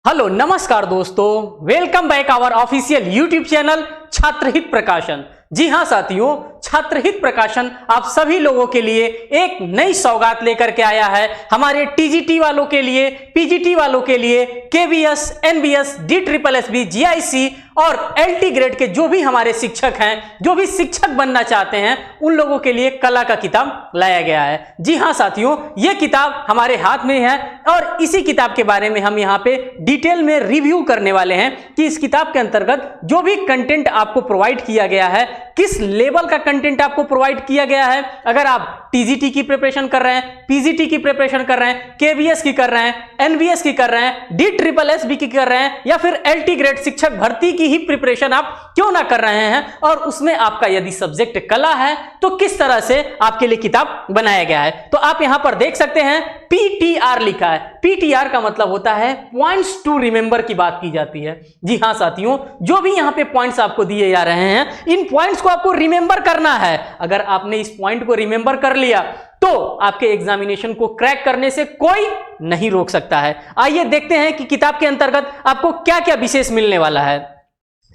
Hello नमस्कार दोस्तों, welcome back our official YouTube channel Chhatrahit Prakashan. जी हाँ साथियों, छात्रहित प्रकाशन आप सभी लोगों के लिए एक नई सौगात लेकर के आया है। हमारे टीजीटी वालों के लिए, पीजीटी वालों के लिए, केवीएस, एनबीएस, DSSB, जीआईसी और एलटी ग्रेड के जो भी हमारे शिक्षक हैं, जो भी शिक्षक बनना चाहते हैं, उन लोगों के लिए कला का किताब लाया गया है। जी हाँ साथियों, ये किताब हमारे हाथ में है और इसी किताब के बारे में हम यहाँ पे डिटेल में रिव्यू करने वाले हैं कि इस किताब के अंतर्गत जो भी कंटेंट आपको प्रोवाइड किया गया है, किस लेवल का कंटेंट आपको प्रोवाइड किया गया है। अगर आप टीजीटी की प्रिपरेशन कर रहे हैं, पीजीटी की प्रिपरेशन कर रहे हैं, केवीएस की कर रहे हैं, एनबीएस की कर रहे हैं, DSSB की कर रहे हैं या फिर एलटी ग्रेड शिक्षक भर्ती की ही प्रिपरेशन आप क्यों ना कर रहे हैं और उसमें आपका यदि सब्जेक्ट कला है तो किस तरह से आपके लिए किताब बनाया गया है। तो आप यहां पर देख सकते हैं PTR लिखा है। PTR का मतलब होता है पॉइंट्स टू रिमेंबर की बात की जाती है। जी हाँ साथियों, जो भी यहां पे पॉइंट्स आपको दिए जा रहे हैं, इन पॉइंट्स को आपको रिमेंबर करना है। अगर आपने इस पॉइंट को रिमेंबर कर लिया तो आपके एग्जामिनेशन को क्रैक करने से कोई नहीं रोक सकता है। आइए देखते हैं कि किताब के अंतर्गत आपको क्या क्या विशेष मिलने वाला है।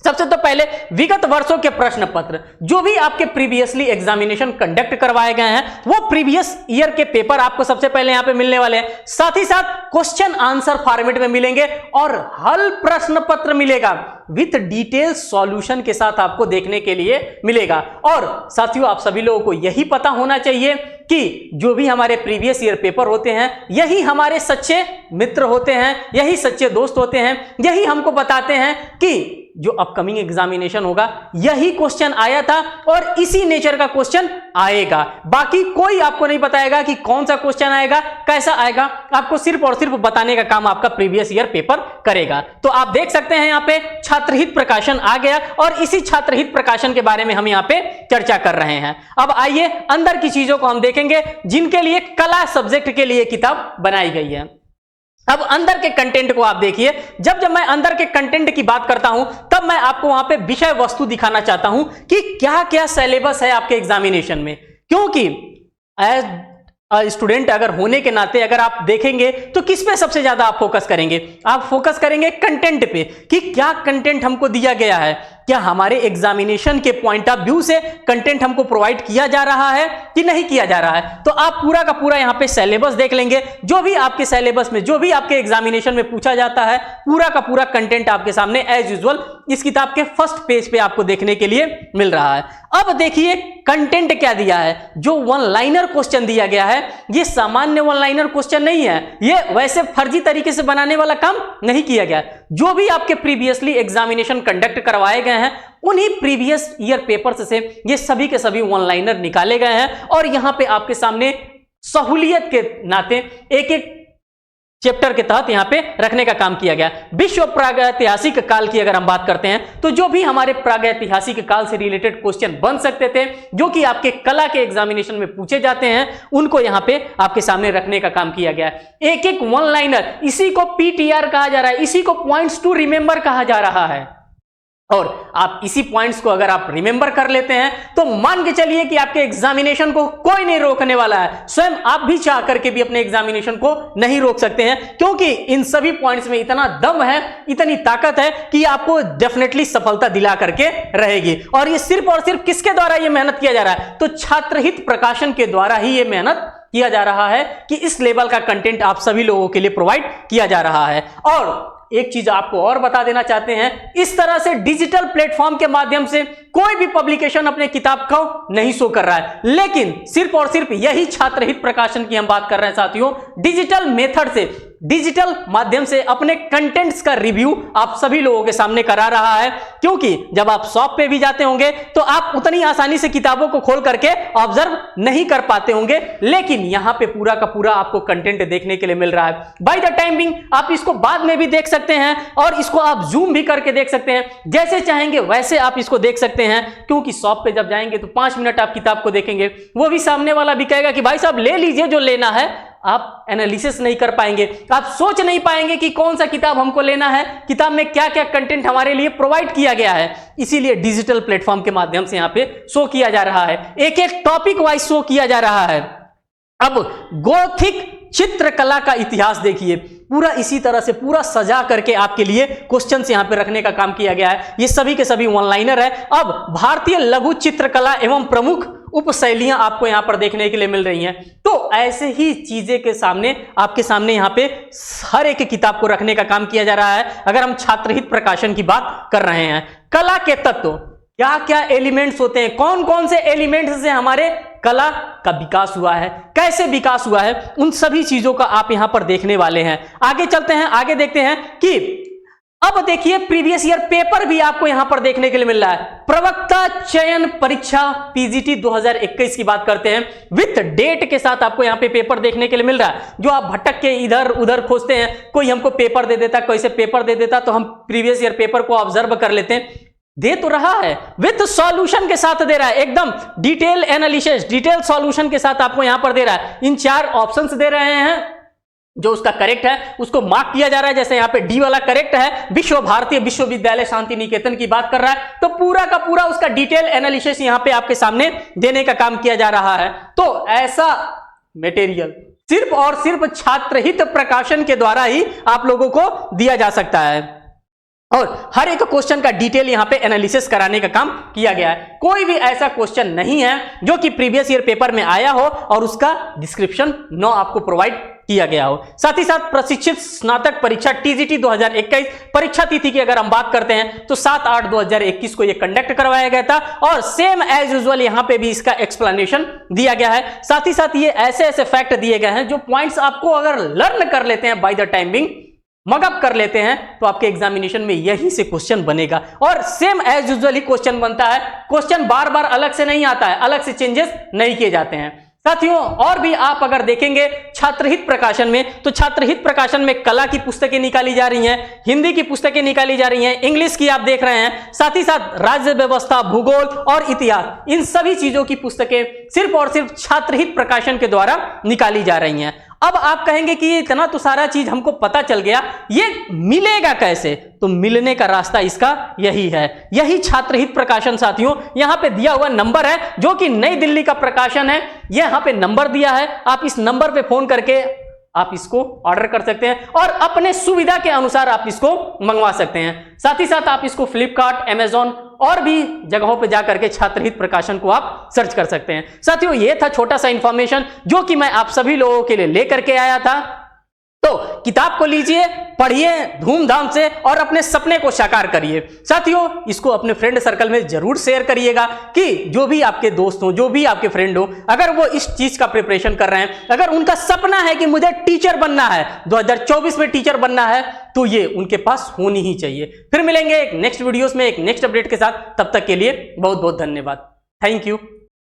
सबसे तो पहले विगत वर्षों के प्रश्न पत्र, जो भी आपके प्रीवियसली एग्जामिनेशन कंडक्ट करवाए गए हैं, वो प्रीवियस ईयर के पेपर आपको सबसे पहले यहां पे मिलने वाले हैं। साथ ही साथ क्वेश्चन आंसर फॉर्मेट में मिलेंगे और हल प्रश्न पत्र मिलेगा विथ डिटेल सॉल्यूशन के साथ आपको देखने के लिए मिलेगा। और साथियों, आप सभी लोगों को यही पता होना चाहिए कि जो भी हमारे प्रीवियस ईयर पेपर होते हैं, यही हमारे सच्चे मित्र होते हैं, यही सच्चे दोस्त होते हैं, यही हमको बताते हैं कि जो अपकमिंग एग्जामिनेशन होगा यही क्वेश्चन आया था और इसी नेचर का क्वेश्चन आएगा। बाकी कोई आपको नहीं बताएगा कि कौन सा क्वेश्चन आएगा, कैसा आएगा। आपको सिर्फ और सिर्फ बताने का काम आपका प्रीवियस ईयर पेपर करेगा। तो आप देख सकते हैं यहाँ पे छात्रहित प्रकाशन आ गया और इसी छात्रहित प्रकाशन के बारे में हम यहाँ पे चर्चा कर रहे हैं। अब आइए अंदर की चीजों को हम देखेंगे जिनके लिए कला सब्जेक्ट के लिए किताब बनाई गई है। अब अंदर के कंटेंट को आप देखिए। जब मैं अंदर के कंटेंट की बात करता हूं तब मैं आपको वहां पे विषय वस्तु दिखाना चाहता हूं कि क्या क्या सिलेबस है आपके एग्जामिनेशन में। क्योंकि एज स्टूडेंट अगर होने के नाते अगर आप देखेंगे तो किस पे सबसे ज्यादा आप फोकस करेंगे? आप फोकस करेंगे कंटेंट पे कि क्या कंटेंट हमको दिया गया है, क्या हमारे एग्जामिनेशन के पॉइंट ऑफ व्यू से कंटेंट हमको प्रोवाइड किया जा रहा है कि नहीं किया जा रहा है। तो आप पूरा का पूरा यहां पे सिलेबस देख लेंगे। जो भी आपके सिलेबस में, जो भी आपके एग्जामिनेशन में पूछा जाता है, पूरा का पूरा कंटेंट आपके सामने एज यूजुअल इस किताब के फर्स्ट पेज पे आपको देखने के लिए मिल रहा है। अब देखिए कंटेंट क्या दिया है। जो वन लाइनर क्वेश्चन दिया गया है, ये सामान्य वन लाइनर क्वेश्चन नहीं है, ये वैसे फर्जी तरीके से बनाने वाला काम नहीं किया गया। जो भी आपके प्रीवियसली एग्जामिनेशन कंडक्ट करवाए गए हैं, उन्हीं प्रीवियस ईयर पेपर्स से ये सभी के सभी वन लाइनर निकाले गए हैं और यहां पे आपके सामने सहूलियत के नाते एक एक चैप्टर के तहत यहां पे रखने का काम किया गया। विश्व प्रागैतिहासिक काल की अगर हम बात करते हैं तो जो भी हमारे प्रागैतिहासिक काल से रिलेटेड क्वेश्चन बन सकते थे, जो कि आपके कला के एग्जामिनेशन में पूछे जाते हैं, उनको यहां पे आपके सामने रखने का काम किया गया है। एक एक वन लाइनर, इसी को PTR कहा जा रहा है, इसी को पॉइंट्स टू रिमेंबर कहा जा रहा है। और आप इसी पॉइंट्स को अगर आप रिमेंबर कर लेते हैं तो मान के चलिए कि आपके एग्जामिनेशन को कोई नहीं रोकने वाला है। स्वयं आप भी चाह करके भी अपने एग्जामिनेशन को नहीं रोक सकते हैं, क्योंकि इन सभी पॉइंट्स में इतना दम है, इतनी ताकत है कि आपको डेफिनेटली सफलता दिला करके रहेगी। और ये सिर्फ और सिर्फ किसके द्वारा ये मेहनत किया जा रहा है? तो छात्रहित प्रकाशन के द्वारा ही ये मेहनत किया जा रहा है कि इस लेवल का कंटेंट आप सभी लोगों के लिए प्रोवाइड किया जा रहा है। और एक चीज आपको और बता देना चाहते हैं, इस तरह से डिजिटल प्लेटफॉर्म के माध्यम से कोई भी पब्लिकेशन अपने किताब को नहीं शो कर रहा है, लेकिन सिर्फ और सिर्फ यही छात्रहित प्रकाशन की हम बात कर रहे हैं साथियों। डिजिटल मेथड से, डिजिटल माध्यम से अपने कंटेंट्स का रिव्यू आप सभी लोगों के सामने करा रहा है। क्योंकि जब आप शॉप पे भी जाते होंगे तो आप उतनी आसानी से किताबों को खोल करके ऑब्जर्व नहीं कर पाते होंगे, लेकिन यहां पे पूरा का पूरा आपको कंटेंट देखने के लिए मिल रहा है। बाय द टाइम बिंग आप इसको बाद में भी देख सकते हैं और इसको आप जूम भी करके देख सकते हैं, जैसे चाहेंगे वैसे आप इसको देख सकते हैं। क्योंकि शॉप पे जब जाएंगे तो 5 मिनट आप किताब को देखेंगे, वो भी सामने वाला भी कहेगा कि भाई साहब ले लीजिए जो लेना है। आप एनालिसिस नहीं कर पाएंगे, आप सोच नहीं पाएंगे कि कौन सा किताब हमको लेना है, किताब में क्या क्या कंटेंट हमारे लिए प्रोवाइड किया गया है। इसीलिए डिजिटल प्लेटफॉर्म के माध्यम से यहां पे शो किया जा रहा है, एक एक टॉपिक वाइज शो किया जा रहा है। अब गोथिक चित्रकला का इतिहास देखिए, पूरा इसी तरह से पूरा सजा करके आपके लिए क्वेश्चंस यहां पे रखने का काम किया गया है। ये सभी के सभी वन लाइनर है। अब भारतीय लघु चित्रकला एवं प्रमुख उपशैलियां आपको यहां पर देखने के लिए मिल रही हैं। तो ऐसे ही चीजें के सामने आपके सामने यहां पे हर एक किताब को रखने का काम किया जा रहा है। अगर हम छात्रहित प्रकाशन की बात कर रहे हैं, कला के तत्व क्या क्या एलिमेंट्स होते हैं, कौन कौन से एलिमेंट्स से हमारे कला का विकास हुआ है, कैसे विकास हुआ है, उन सभी चीजों का आप यहां पर देखने वाले हैं। आगे चलते हैं, आगे देखते हैं कि अब देखिए प्रीवियस ईयर पेपर भी आपको यहां पर देखने के लिए मिल रहा है। प्रवक्ता चयन परीक्षा पीजीटी 2021 की बात करते हैं, विथ डेट के साथ आपको यहां पे पेपर देखने के लिए मिल रहा है। जो आप भटक के इधर उधर खोजते हैं, कोई हमको पेपर दे देता, कोई से पेपर दे देता, तो हम प्रीवियस ईयर पेपर को ऑब्जर्व कर लेते हैं। दे तो रहा है, विथ सॉल्यूशन के साथ दे रहा है, एकदम डिटेल एनालिसिस, डिटेल सॉल्यूशन के साथ आपको यहां पर दे रहा है। इन 4 ऑप्शंस दे रहे हैं, जो उसका करेक्ट है उसको मार्क किया जा रहा है। जैसे यहां पे डी वाला करेक्ट है, विश्व भारतीय विश्वविद्यालय शांति निकेतन की बात कर रहा है, तो पूरा का पूरा उसका डिटेल एनालिसिस यहां पे आपके सामने देने का काम किया जा रहा है। तो ऐसा मटेरियल सिर्फ और सिर्फ छात्रहित प्रकाशन के द्वारा ही आप लोगों को दिया जा सकता है, और हर एक क्वेश्चन का डिटेल यहां पे एनालिसिस कराने का काम किया गया है। कोई भी ऐसा क्वेश्चन नहीं है जो कि प्रीवियस ईयर पेपर में आया हो और उसका डिस्क्रिप्शन नो आपको प्रोवाइड किया गया हो। साथ ही साथ प्रशिक्षित स्नातक परीक्षा टीजीटी 2021 परीक्षा तिथि की अगर हम बात करते हैं तो 7/8/2021 को यह कंडक्ट करवाया गया था, और सेम एज यूजुअल यहां पे भी इसका एक्सप्लेनेशन दिया गया है। साथ ही साथ ये ऐसे ऐसे फैक्ट दिए गए हैं जो पॉइंट्स आपको अगर लर्न कर लेते हैं बाय द टाइमिंग, मगअप कर लेते हैं, तो आपके एग्जामिनेशन में यही से क्वेश्चन बनेगा, और सेम एज यूजुअल ही क्वेश्चन बनता है। क्वेश्चन बार बार अलग से नहीं आता है, अलग से चेंजेस नहीं किए जाते हैं। साथियों, और भी आप अगर देखेंगे छात्रहित प्रकाशन में, तो छात्रहित प्रकाशन में कला की पुस्तकें निकाली जा रही हैं, हिंदी की पुस्तकें निकाली जा रही हैं, इंग्लिश की आप देख रहे हैं, साथ ही साथ राज्य व्यवस्था, भूगोल और इतिहास, इन सभी चीजों की पुस्तकें सिर्फ और सिर्फ छात्रहित प्रकाशन के द्वारा निकाली जा रही हैं। अब आप कहेंगे कि इतना तो सारा चीज हमको पता चल गया, ये मिलेगा कैसे? तो मिलने का रास्ता इसका यही है, यही छात्रहित प्रकाशन। साथियों, यहां पे दिया हुआ नंबर है जो कि नई दिल्ली का प्रकाशन है, यहां पे नंबर दिया है, आप इस नंबर पे फोन करके आप इसको ऑर्डर कर सकते हैं और अपने सुविधा के अनुसार आप इसको मंगवा सकते हैं। साथ ही साथ आप इसको फ्लिपकार्ट, अमेजॉन और भी जगहों पे जाकर के छात्रहित प्रकाशन को आप सर्च कर सकते हैं। साथियों, ये था छोटा सा इंफॉर्मेशन जो कि मैं आप सभी लोगों के लिए लेकर के आया था। तो किताब को लीजिए, पढ़िए धूमधाम से और अपने सपने को साकार करिए। साथियों, इसको अपने फ्रेंड सर्कल में जरूर शेयर करिएगा कि जो भी आपके दोस्त हो, जो भी आपके फ्रेंड हो, अगर वो इस चीज का प्रिपरेशन कर रहे हैं, अगर उनका सपना है कि मुझे टीचर बनना है, 2024 में टीचर बनना है, तो ये उनके पास होनी ही चाहिए। फिर मिलेंगे एक नेक्स्ट वीडियोस में एक नेक्स्ट अपडेट के साथ, तब तक के लिए बहुत बहुत धन्यवाद। Thank you.